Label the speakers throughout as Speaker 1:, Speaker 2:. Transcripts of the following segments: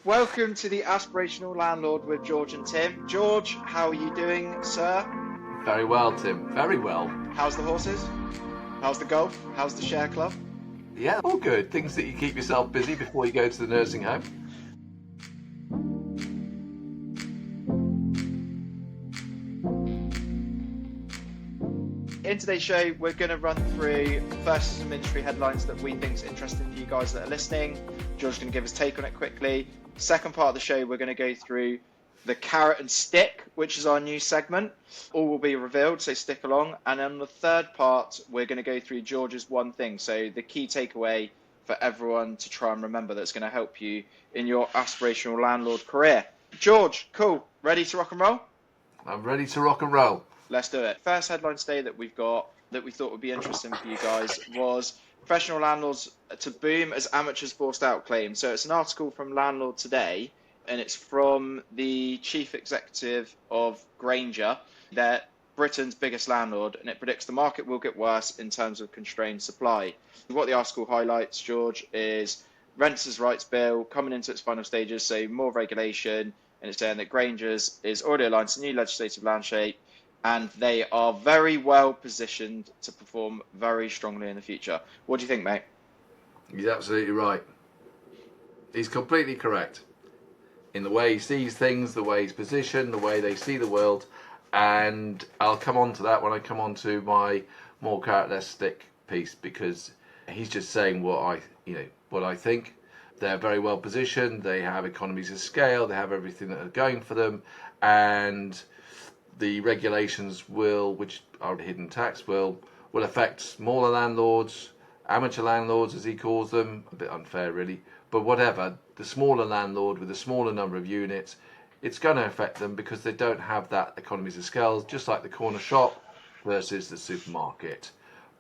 Speaker 1: Welcome to the Aspirational Landlord with George and Tim. George, how are you doing, sir?
Speaker 2: Very well, Tim. Very well.
Speaker 1: How's the horses? How's the golf? How's the share club?
Speaker 2: Yeah, all good. Things that you keep yourself busy before you go to the nursing home.
Speaker 1: In today's show, we're going to run through first some industry headlines that we think is interesting for you guys that are listening. George's going to give his take on it quickly. Second part of the show, we're going to go through the carrot and stick, which is our new segment. All will be revealed, so stick along. And on the third part, we're going to go through George's one thing. So the key takeaway for everyone to try and remember that's going to help you in your aspirational landlord career. George, cool. Ready to rock and roll?
Speaker 2: I'm ready to rock and roll.
Speaker 1: Let's do it. First headline today that we've got that we thought would be interesting for you guys was professional landlords to boom as amateurs forced out claim. So it's an article from Landlord Today, and it's from the chief executive of Grainger. They're Britain's biggest landlord, and it predicts the market will get worse in terms of constrained supply. What the article highlights, George, is Renters' Rights Bill coming into its final stages, so more regulation, and it's saying that Grainger's is already aligned to new legislative landscape, and they are very well positioned to perform very strongly in the future. What do you think, mate?
Speaker 2: He's absolutely right. He's completely correct in the way he sees things, the way he's positioned, the way they see the world. And I'll come on to that when I come on to my more carrot less stick piece, because he's just saying what I think. They're very well positioned. They have economies of scale. They have everything that are going for them, and the regulations which are hidden tax, will affect smaller landlords, amateur landlords as he calls them. A bit unfair really, but whatever. The smaller landlord with a smaller number of units, it's going to affect them because they don't have that economies of scale, just like the corner shop versus the supermarket.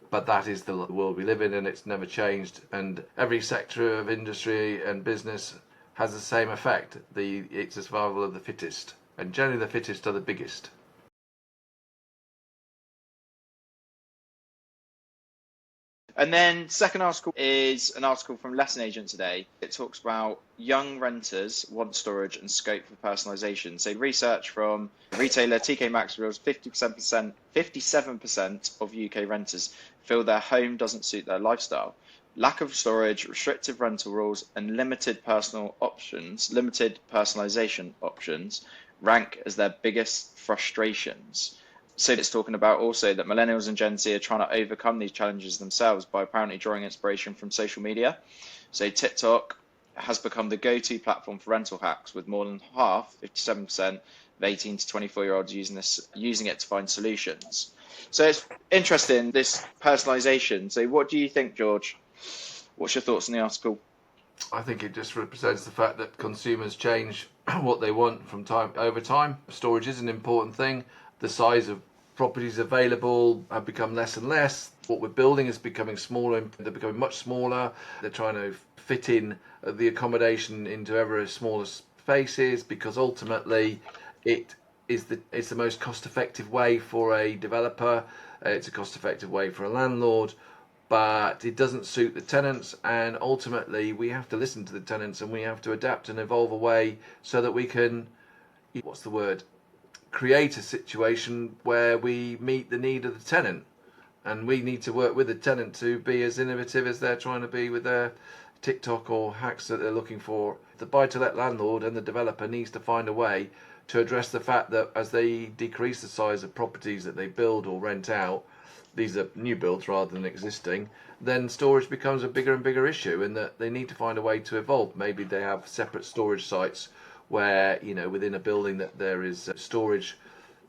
Speaker 2: But that is the world we live in, and it's never changed. And every sector of industry and business has the same effect. It's the survival of the fittest, and generally the fittest are the biggest.
Speaker 1: And then second article is an article from Letting Agent today. It talks about young renters want storage and scope for personalization. So research from retailer TK Maxx reveals 57% of UK renters feel their home doesn't suit their lifestyle. Lack of storage, restrictive rental rules, and limited personalization options rank as their biggest frustrations. So it's talking about also that millennials and Gen Z are trying to overcome these challenges themselves by apparently drawing inspiration from social media. So TikTok has become the go-to platform for rental hacks, with more than half, 57%, of 18 to 24-year-olds using it to find solutions. So it's interesting, this personalization. So what do you think, George? What's your thoughts on the article?
Speaker 2: I think it just represents the fact that consumers change what they want from time over time. Storage is an important thing. The size of properties available have become less and less. What we're building is becoming smaller. They're becoming much smaller. They're trying to fit in the accommodation into ever smaller spaces, because ultimately it's the most cost-effective way for a developer. It's a cost-effective way for a landlord, but it doesn't suit the tenants, and ultimately we have to listen to the tenants, and we have to adapt and evolve a way so that we can, create a situation where we meet the need of the tenant. And we need to work with the tenant to be as innovative as they're trying to be with their TikTok or hacks that they're looking for. The buy-to-let landlord and the developer needs to find a way to address the fact that as they decrease the size of properties that they build or rent out, these are new builds rather than existing, then storage becomes a bigger and bigger issue, and that they need to find a way to evolve. Maybe they have separate storage sites where, within a building, that there is storage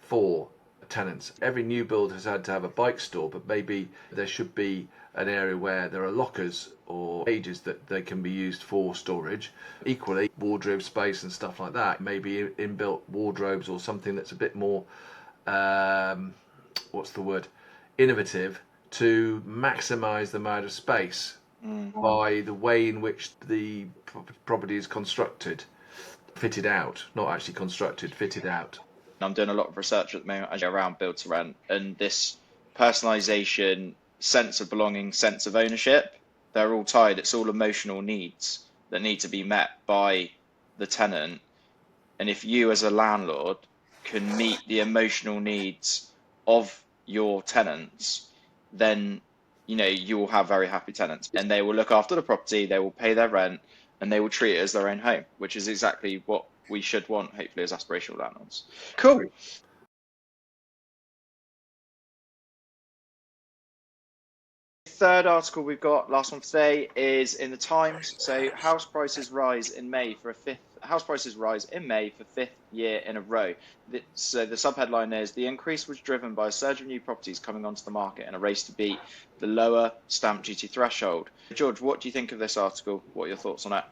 Speaker 2: for tenants. Every new build has had to have a bike store, but maybe there should be an area where there are lockers or cages that they can be used for storage. Equally, wardrobe space and stuff like that. Maybe inbuilt wardrobes or something that's a bit more, innovative, to maximise the amount of space by the way in which the property is constructed. Fitted out, not actually constructed, fitted out.
Speaker 1: I'm doing a lot of research at the moment around build to rent, and this personalization, sense of belonging, sense of ownership, they're all tied. It's all emotional needs that need to be met by the tenant, and if you as a landlord can meet the emotional needs of your tenants, then you will have very happy tenants, and they will look after the property, they will pay their rent, and they will treat it as their own home, which is exactly what we should want, hopefully, as aspirational landlords. Cool. Third article we've got, last one for today, is in the Times. So house prices rise in May for fifth year in a row. So the subheadline is, the increase was driven by a surge of new properties coming onto the market in a race to beat the lower stamp duty threshold. George, what do you think of this article? What are your thoughts on it?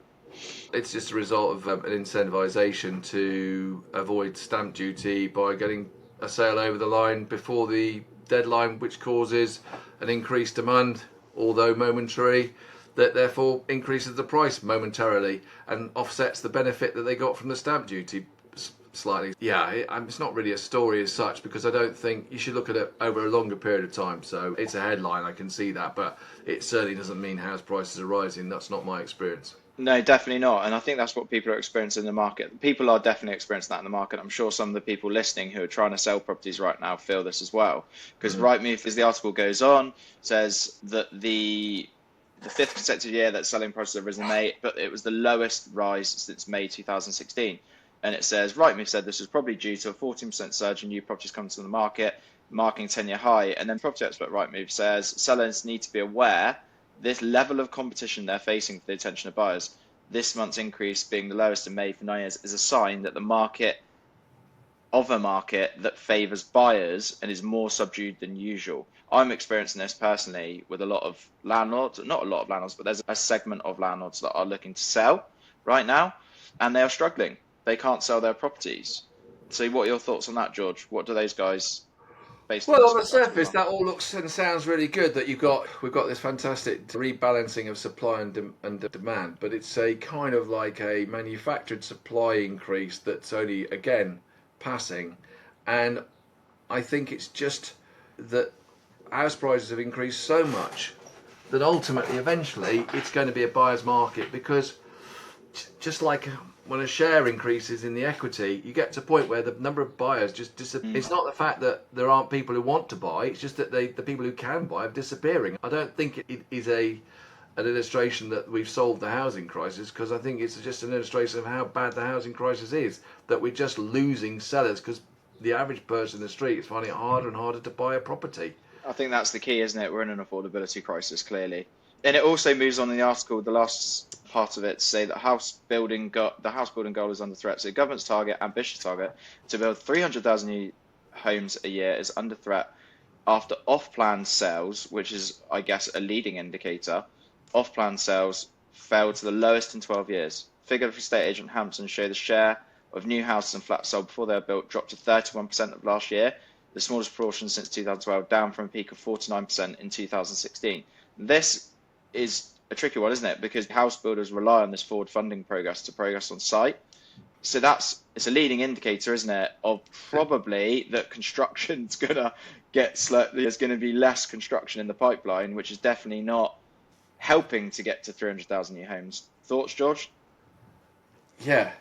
Speaker 2: It's just a result of an incentivization to avoid stamp duty by getting a sale over the line before the deadline, which causes an increased demand, although momentary, that therefore increases the price momentarily and offsets the benefit that they got from the stamp duty slightly. Yeah, it's not really a story as such, because I don't think you should look at it over a longer period of time. So it's a headline, I can see that, but it certainly doesn't mean house prices are rising. That's not my experience.
Speaker 1: No, definitely not. And I think that's what people are experiencing in the market. People are definitely experiencing that in the market. I'm sure some of the people listening who are trying to sell properties right now feel this as well. Because Rightmove, as the article goes on, says that the fifth consecutive year that selling prices have risen in May, but it was the lowest rise since May 2016. And it says, Rightmove said this was probably due to a 14% surge in new properties coming to the market, marking 10-year high. And then property expert Rightmove says sellers need to be aware this level of competition they're facing for the attention of buyers. This month's increase being the lowest in May for 9 years is a sign that a market that favours buyers and is more subdued than usual. I'm experiencing this personally with a lot of landlords, not a lot of landlords, but there's a segment of landlords that are looking to sell right now, and they are struggling. They can't sell their properties. So what are your thoughts on that, George? What do those guys...
Speaker 2: Well, on the surface, that all looks and sounds really good. That we've got this fantastic rebalancing of supply and demand, but it's a kind of like a manufactured supply increase that's only again passing, and I think it's just that house prices have increased so much that ultimately, eventually, it's going to be a buyer's market, because just like when a share increases in the equity, you get to a point where the number of buyers just disappears. It's not the fact that there aren't people who want to buy, it's just that the people who can buy are disappearing. I don't think it is an illustration that we've solved the housing crisis, because I think it's just an illustration of how bad the housing crisis is, that we're just losing sellers because the average person in the street is finding it harder and harder to buy a property.
Speaker 1: I think that's the key, isn't it? We're in an affordability crisis, clearly. And it also moves on in the article, the last part of it, to say that the house building goal is under threat. So the government's ambitious target, to build 300,000 new homes a year is under threat after off-plan sales, which is, I guess, a leading indicator. Off-plan sales fell to the lowest in 12 years. Figures from estate agent Hampton show the share of new houses and flats sold before they were built dropped to 31% of last year, the smallest proportion since 2012, down from a peak of 49% in 2016. This is a tricky one, isn't it? Because house builders rely on this forward funding progress to progress on site. So it's a leading indicator, isn't it, of probably that construction's gonna there's gonna be less construction in the pipeline, which is definitely not helping to get to 300,000 new homes. Thoughts, George?
Speaker 2: Yeah,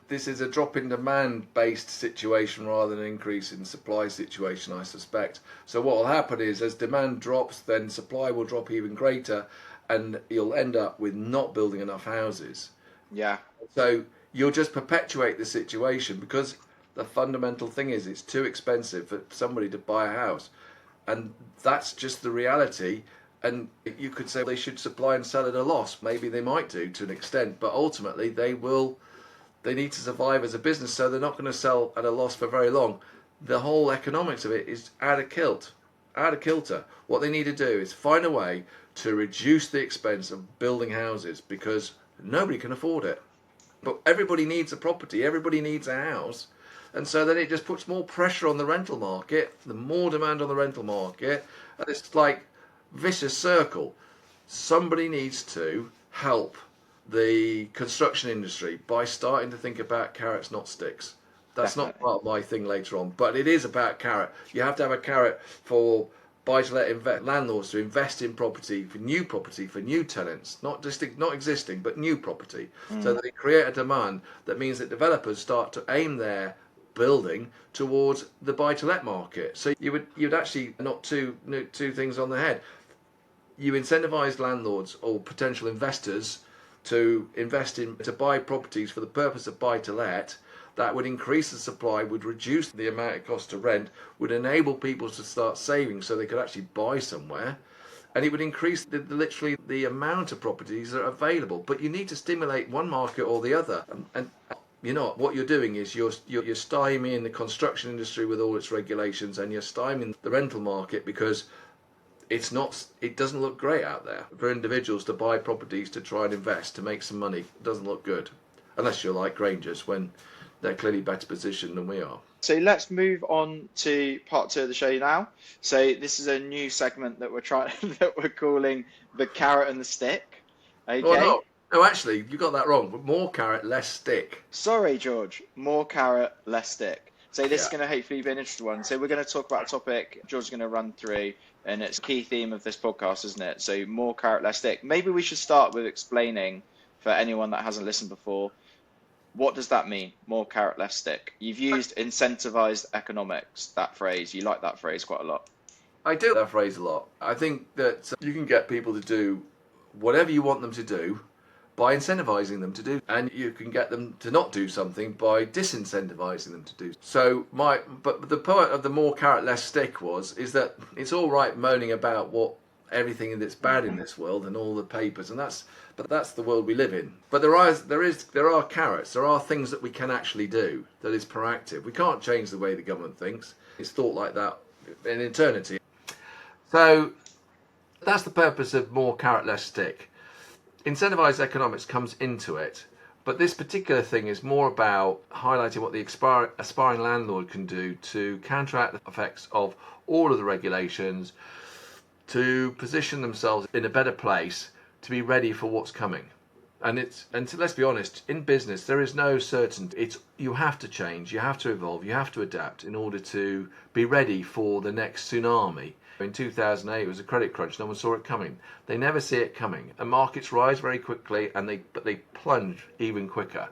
Speaker 2: this is a drop in demand based situation rather than an increase in supply situation, I suspect. So what will happen is, as demand drops, then supply will drop even greater, and you'll end up with not building enough houses.
Speaker 1: Yeah.
Speaker 2: So you'll just perpetuate the situation, because the fundamental thing is it's too expensive for somebody to buy a house. And that's just the reality. And you could say they should supply and sell at a loss. Maybe they might do to an extent, but ultimately they need to survive as a business, so they're not going to sell at a loss for very long. The whole economics of it is out of kilter. What they need to do is find a way to reduce the expense of building houses, because nobody can afford it. But everybody needs a property, everybody needs a house, and so then it just puts more pressure on the rental market, the more demand on the rental market, and it's like vicious circle. Somebody needs to help the construction industry by starting to think about carrots, not sticks. That's Definitely not part of my thing later on, but it is about carrot. You have to have a carrot for buy-to-let landlords to invest in property for new tenants, not existing, but new property, so that they create a demand that means that developers start to aim their building towards the buy-to-let market. So you'd actually knock two things on the head. You incentivize landlords or potential investors to to buy properties for the purpose of buy-to-let. That would increase the supply, would reduce the amount it costs to rent, would enable people to start saving so they could actually buy somewhere, and it would increase literally the amount of properties that are available. But you need to stimulate one market or the other, and you know what you're doing is you're stymieing the construction industry with all its regulations, and you're stymieing the rental market because it doesn't look great out there for individuals to buy properties to try and invest to make some money. It doesn't look good, unless you're like Grangers, when they're clearly better positioned than we are.
Speaker 1: So let's move on to part 2 of the show now. So this is a new segment that we're calling the carrot and the stick. Okay.
Speaker 2: Oh, no, actually, you got that wrong. More carrot, less stick.
Speaker 1: Sorry, George. More carrot, less stick. So this is going to hopefully be an interesting one. So we're going to talk about a topic George is going to run through, and it's a key theme of this podcast, isn't it? So more carrot, less stick. Maybe we should start with explaining, for anyone that hasn't listened before, what does that mean? More carrot, less stick. You've used incentivized economics, that phrase. You like that phrase quite a lot.
Speaker 2: I do that phrase a lot. I think that you can get people to do whatever you want them to do by incentivizing them to do, and you can get them to not do something by disincentivizing them to do. So but the point of the more carrot, less stick is that it's all right moaning about everything that's bad in this world and all the papers, but that's the world we live in. But there are carrots. There are things that we can actually do that is proactive. We can't change the way the government thinks. It's thought like that in eternity. So that's the purpose of more carrot, less stick. Incentivized economics comes into it, but this particular thing is more about highlighting what the aspiring landlord can do to counteract the effects of all of the regulations, to position themselves in a better place to be ready for what's coming. And let's be honest, in business there is no certainty. You have to change, you have to evolve, you have to adapt in order to be ready for the next tsunami. In 2008 it was a credit crunch, no one saw it coming. They never see it coming, and markets rise very quickly but they plunge even quicker.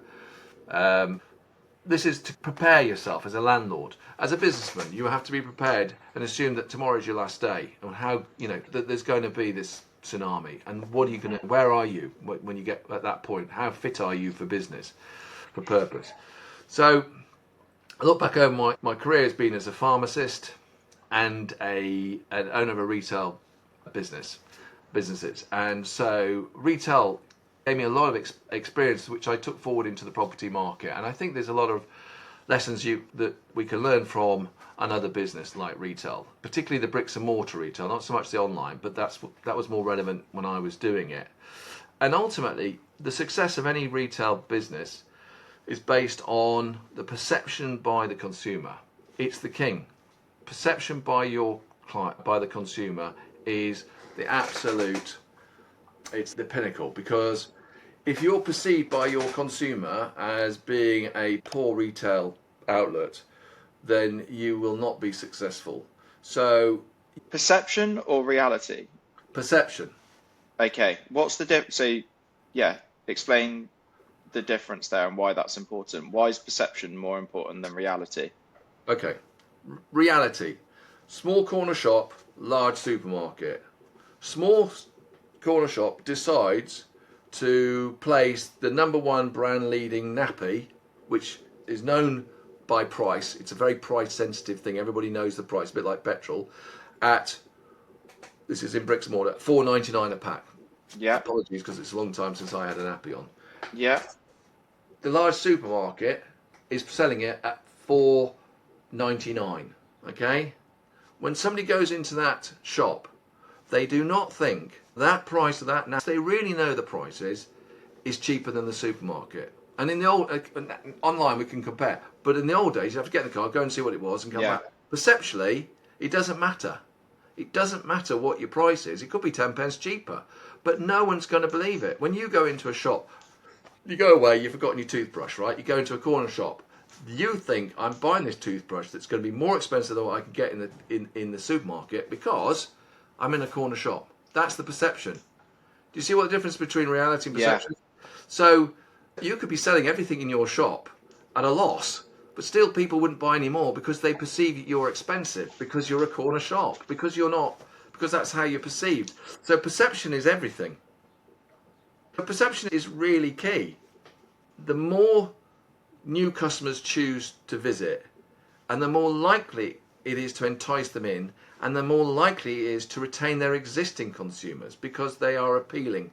Speaker 2: This is to prepare yourself as a landlord. As a businessman, you have to be prepared and assume that tomorrow is your last day, and how that there's going to be this tsunami. And where are you when you get at that point? How fit are you for business, for purpose? So I look back over my career has been as a pharmacist and an owner of a retail businesses, and so retail gave me a lot of experience which I took forward into the property market. And I think there's a lot of lessons that we can learn from another business like retail, particularly the bricks and mortar retail, not so much the online, but that was more relevant when I was doing it. And ultimately, the success of any retail business is based on the perception by the consumer. It's the king. Perception by your client, by the consumer, is the absolute, it's the pinnacle. Because if you're perceived by your consumer as being a poor retail outlet, then you will not be successful. So,
Speaker 1: perception or reality?
Speaker 2: Perception.
Speaker 1: Okay, what's the difference? So, explain the difference there and why that's important. Why is perception more important than reality?
Speaker 2: Okay, reality. Small corner shop, large supermarket. Small corner shop decides to place the number one brand leading nappy, which is known by price. It's a very price sensitive thing. Everybody knows the price, a bit like petrol. This is in bricks and mortar, $4.99 a pack.
Speaker 1: Yeah.
Speaker 2: Apologies, because it's a long time since I had an nappy on.
Speaker 1: Yeah.
Speaker 2: The large supermarket is selling it at $4.99. Okay. When somebody goes into that shop, they do not think that price of that nappy, they really know the price is cheaper than the supermarket. And in the old online we can compare, but in the old days you have to get in the car, go and see what it was, and come back. Perceptually, it doesn't matter. It doesn't matter what your price is. It could be 10 pence cheaper, but no one's going to believe it. When you go into a shop, you go away, you've forgotten your toothbrush, right? You go into a corner shop. You think I'm buying this toothbrush that's going to be more expensive than what I can get in the supermarket because I'm in a corner shop. That's the perception. Do you see what the difference between reality and perception is? So you could be selling everything in your shop at a loss, but still people wouldn't buy any more because they perceive you're expensive, because you're a corner shop, because you're not, because that's how you're perceived. So perception is everything. But perception is really key. The more new customers choose to visit, and the more likely it is to entice them in, and the more likely it is to retain their existing consumers because they are appealing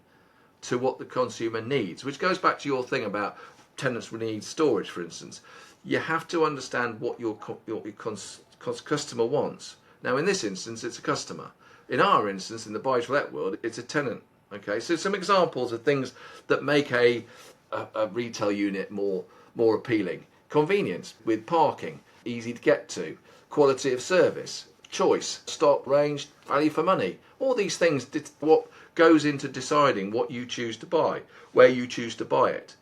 Speaker 2: to what the consumer needs, which goes back to your thing about tenants need storage, for instance. You have to understand what your customer wants. Now, in this instance, it's a customer. In our instance, in the buy-to-let world, it's a tenant. Okay, so some examples of things that make a retail unit more appealing: convenience with parking, easy to get to, quality of service, choice, stock, range, value for money. All these things, what goes into deciding what you choose to buy, where you choose to buy it.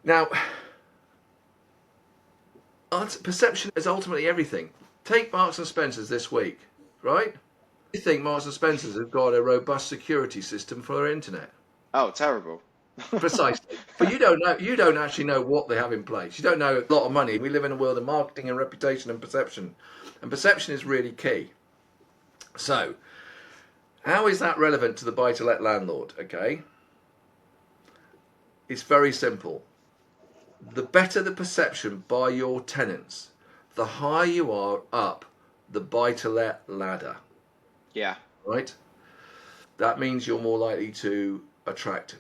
Speaker 2: Now, perception is ultimately everything. Take Marks and Spencer's this week, right? You think Marks and Spencer's have got a robust security system for their internet?
Speaker 1: Oh, terrible.
Speaker 2: Precisely. But you don't know. You don't actually know what they have in place. You don't know a lot of money. We live in a world of marketing and reputation and perception is really key. So, how is that relevant to the buy-to-let landlord? Okay, it's very simple. The better the perception by your tenants, the higher you are up the buy-to-let ladder.
Speaker 1: Yeah.
Speaker 2: Right? That means you're more likely to attract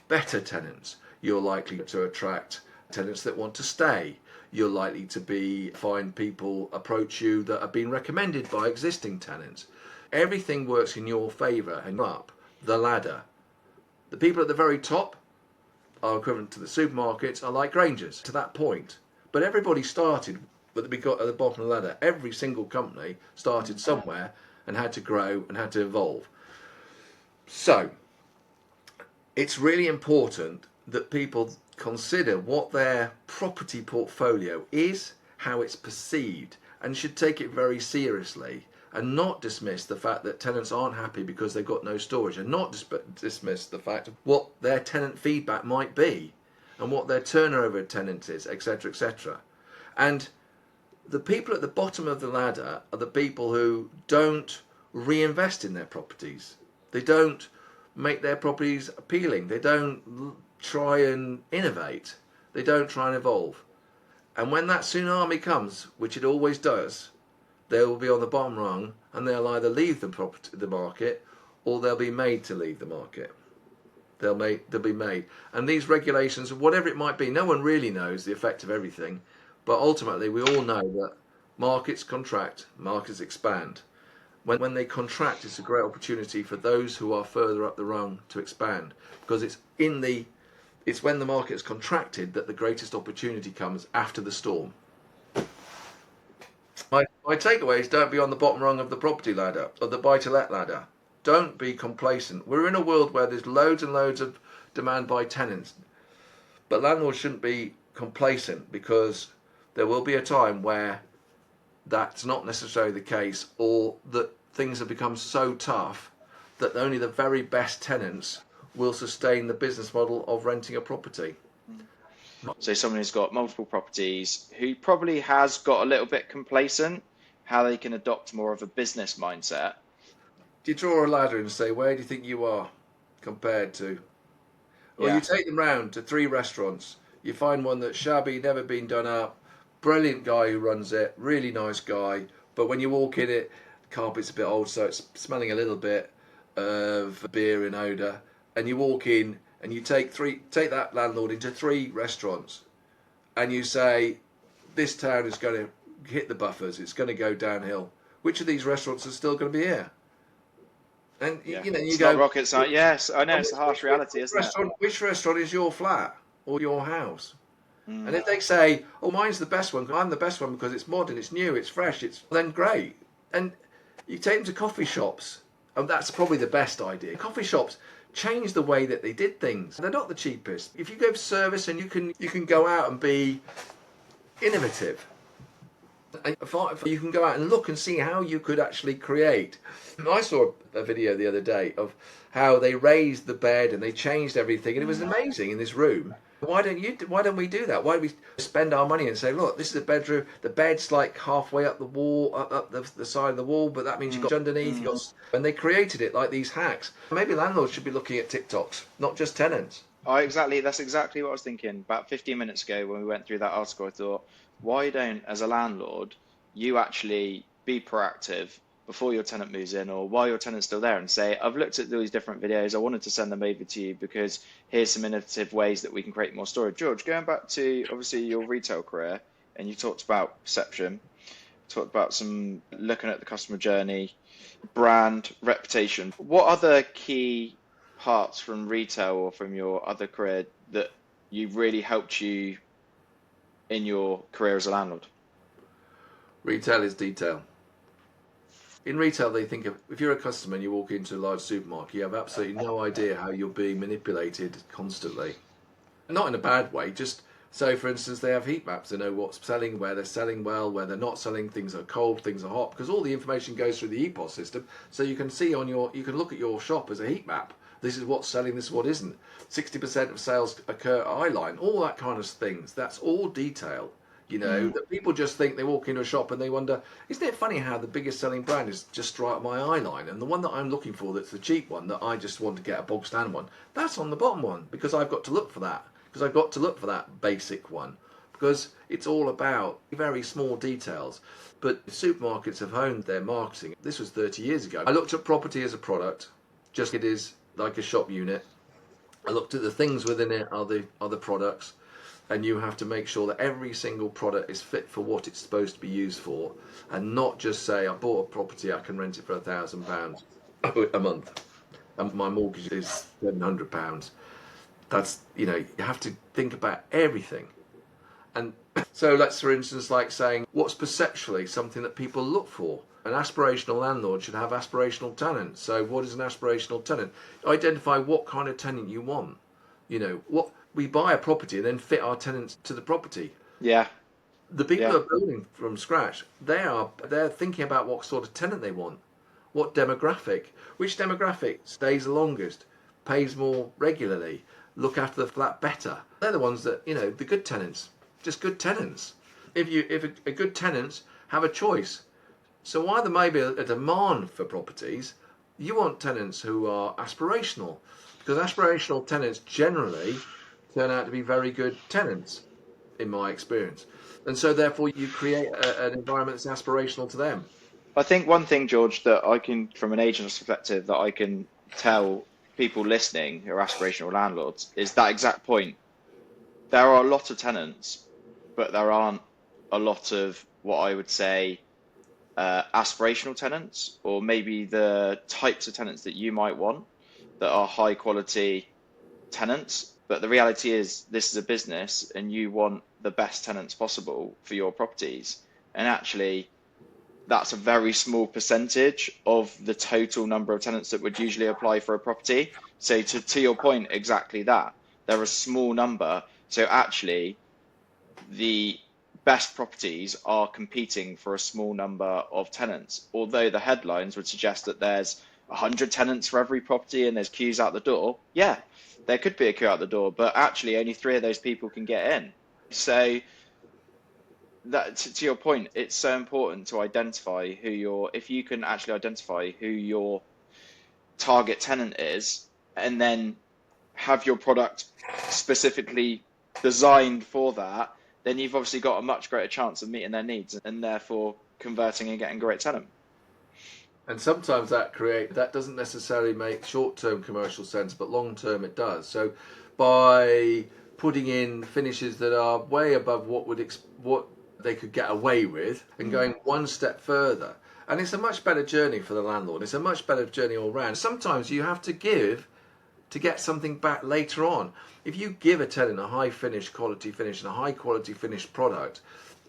Speaker 2: better tenants. You're likely to attract tenants that want to stay. You're likely to find people approach you that have been recommended by existing tenants. Everything works in your favour and up the ladder. The people at the very top are equivalent to the supermarkets, are like Grangers to that point. But everybody started at the bottom of the ladder. Every single company started somewhere and had to grow and had to evolve. So, it's really important that people consider what their property portfolio is, how it's perceived, and should take it very seriously and not dismiss the fact that tenants aren't happy because they've got no storage, and not dismiss the fact of what their tenant feedback might be and what their turnover tenant is, etc., etc. And the people at the bottom of the ladder are the people who don't reinvest in their properties. They don't make their properties appealing. They don't try and innovate. They don't try and evolve. And when that tsunami comes, which it always does, they will be on the bottom rung, and they'll either leave the market, or they'll be made to leave the market. They'll be made. And these regulations, whatever it might be, no one really knows the effect of everything. But ultimately, we all know that markets contract, markets expand. When they contract, it's a great opportunity for those who are further up the rung to expand, because it's when the market is contracted that the greatest opportunity comes after the storm. My takeaway is, don't be on the bottom rung of the property ladder, of the buy-to-let ladder. Don't be complacent. We're in a world where there's loads and loads of demand by tenants, but landlords shouldn't be complacent, because there will be a time where that's not necessarily the case, or that things have become so tough that only the very best tenants will sustain the business model of renting a property.
Speaker 1: So someone who's got multiple properties, who probably has got a little bit complacent, how they can adopt more of a business mindset.
Speaker 2: Do you draw a ladder and say, where do you think you are compared to? Or you take them round to 3 restaurants. You find one that's shabby, never been done up, brilliant guy who runs it, really nice guy, but when you walk in it, the carpet's a bit old, so it's smelling a little bit of beer and odour. And you walk in and you take that landlord into 3 restaurants, and you say, this town is going to hit the buffers, it's going to go downhill. Which of these restaurants are still going to be here? And you
Speaker 1: it's
Speaker 2: go,
Speaker 1: not rocket science. Yes, I know, it's a harsh reality, isn't it?
Speaker 2: Which restaurant is your flat or your house? And if they say, oh, mine's the best one, I'm the best one because it's modern, it's new, it's fresh, then great. And you take them to coffee shops, and that's probably the best idea. Coffee shops change the way that they did things. They're not the cheapest. If you give service and you can go out and be innovative. You can go out and look and see how you could actually create. I saw a video the other day of how they raised the bed and they changed everything, and it was amazing in this room. Why don't we do that? Why don't we spend our money and say, look, this is a bedroom. The bed's like halfway up the wall, up the side of the wall, but that means you've got underneath. And they created it like these hacks. Maybe landlords should be looking at TikToks, not just tenants.
Speaker 1: Oh, exactly. That's exactly what I was thinking. About 15 minutes ago when we went through that article, I thought, why don't, as a landlord, you actually be proactive before your tenant moves in or while your tenant's still there and say, I've looked at these different videos. I wanted to send them over to you because here's some innovative ways that we can create more storage. George, going back to obviously your retail career, and you talked about perception, talked about some looking at the customer journey, brand, reputation. What other key parts from retail or from your other career that you really helped you in your career as a landlord?
Speaker 2: Retail is detail. In retail, they think of, if you're a customer and you walk into a large supermarket, you have absolutely no idea how you're being manipulated constantly. Not in a bad way, just so, for instance, they have heat maps. They know what's selling, where they're selling well, where they're not selling, things are cold, things are hot, because all the information goes through the EPOS system. So you can see you can look at your shop as a heat map. This is what's selling, this is what isn't. 60% of sales occur at eye line, all that kind of things. That's all detail. That people just think they walk into a shop and they wonder, isn't it funny how the biggest selling brand is just right at my eye line, and the one that I'm looking for that's the cheap one that I just want to get a bog stand one, that's on the bottom one, because I've got to look for that, basic one, because it's all about very small details. But supermarkets have honed their marketing. This was 30 years ago. I looked at property as a product, just it is like a shop unit. I looked at the things within it are the products. And you have to make sure that every single product is fit for what it's supposed to be used for, and not just say, I bought a property, I can rent it for £1,000 a month, and my mortgage is £700. That's, you have to think about everything. And so let's, for instance, like saying, what's perceptually something that people look for? An aspirational landlord should have aspirational tenants. So what is an aspirational tenant? Identify what kind of tenant you want. What we buy a property and then fit our tenants to the property.
Speaker 1: Yeah.
Speaker 2: The people who are building from scratch, they're thinking about what sort of tenant they want, what demographic, which demographic stays the longest, pays more regularly, look after the flat better. They're the ones that, the good tenants, just good tenants. If a good tenants have a choice. So while there may be a demand for properties, you want tenants who are aspirational, because aspirational tenants generally turn out to be very good tenants, in my experience. And so therefore you create an environment that's aspirational to them.
Speaker 1: I think one thing, George, that I can, from an agent's perspective, that I can tell people listening who are aspirational landlords is that exact point. There are a lot of tenants, but there aren't a lot of what I would say aspirational tenants, or maybe the types of tenants that you might want that are high quality tenants. But the reality is this is a business and you want the best tenants possible for your properties. And actually, that's a very small percentage of the total number of tenants that would usually apply for a property. So to your point, exactly that. They're a small number. So actually, the best properties are competing for a small number of tenants. Although the headlines would suggest that there's 100 tenants for every property and there's queues out the door. Yeah, there could be a queue out the door, but actually only 3 of those people can get in. So that, to your point, it's so important to identify if you can actually identify who your target tenant is, and then have your product specifically designed for that, then you've obviously got a much greater chance of meeting their needs and therefore converting and getting a great tenant.
Speaker 2: And sometimes that doesn't necessarily make short-term commercial sense, but long-term it does. So by putting in finishes that are way above what they could get away with, and going one step further, and it's a much better journey for the landlord. It's a much better journey all round. Sometimes you have to give to get something back later on. If you give a tenant a high quality finish and a high quality finished product,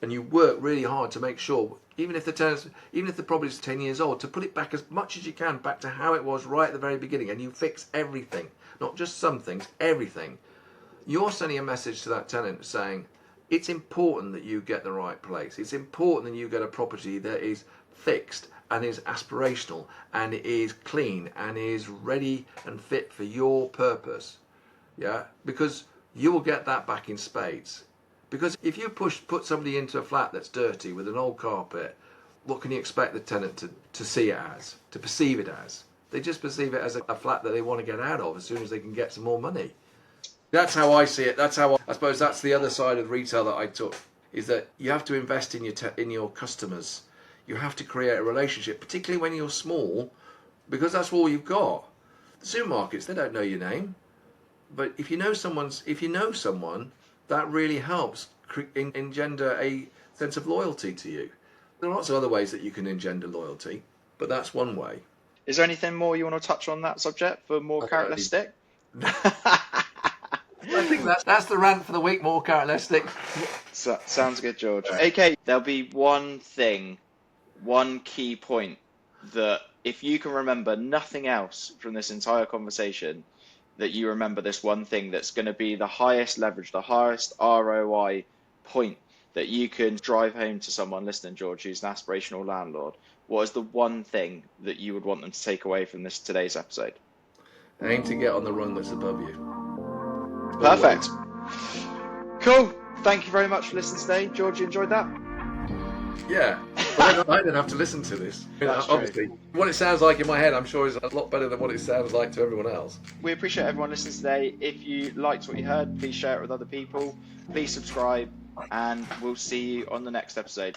Speaker 2: and you work really hard to make sure, even if the property is 10 years old, to put it back as much as you can back to how it was right at the very beginning, and you fix everything, not just some things, everything, you're sending a message to that tenant saying, It's important that you get the right place. It's important that you get a property that is fixed and is aspirational and is clean and is ready and fit for your purpose. Yeah, because you will get that back in spades. Because if you put somebody into a flat that's dirty with an old carpet, what can you expect the tenant to see it as, to perceive it as? They just perceive it as a flat that they want to get out of as soon as they can get some more money. That's how I see it. I suppose that's the other side of retail that I took, is that you have to invest in your customers. You have to create a relationship, particularly when you're small, because that's all you've got. The supermarkets, they don't know your name, but if you know someone, that really helps engender a sense of loyalty to you. There are lots of other ways that you can engender loyalty, but that's one way.
Speaker 1: Is there anything more you want to touch on that subject for more characteristic?
Speaker 2: I think that's the rant for the week, more characteristic.
Speaker 1: So, sounds good, George. Okay, there'll be one key point that if you can remember nothing else from this entire conversation, that you remember this one thing that's going to be the highest leverage, the highest ROI point that you can drive home to someone listening, George, who's an aspirational landlord. What is the one thing that you would want them to take away from today's episode?
Speaker 2: Aim to get on the rung that's above you.
Speaker 1: Perfect. Cool. Thank you very much for listening today. George, you enjoyed that?
Speaker 2: Yeah. But I don't have to listen to this. Obviously, what it sounds like in my head, I'm sure, is a lot better than what it sounds like to everyone else.
Speaker 1: We appreciate everyone listening today. If you liked what you heard, please share it with other people. Please subscribe, and we'll see you on the next episode.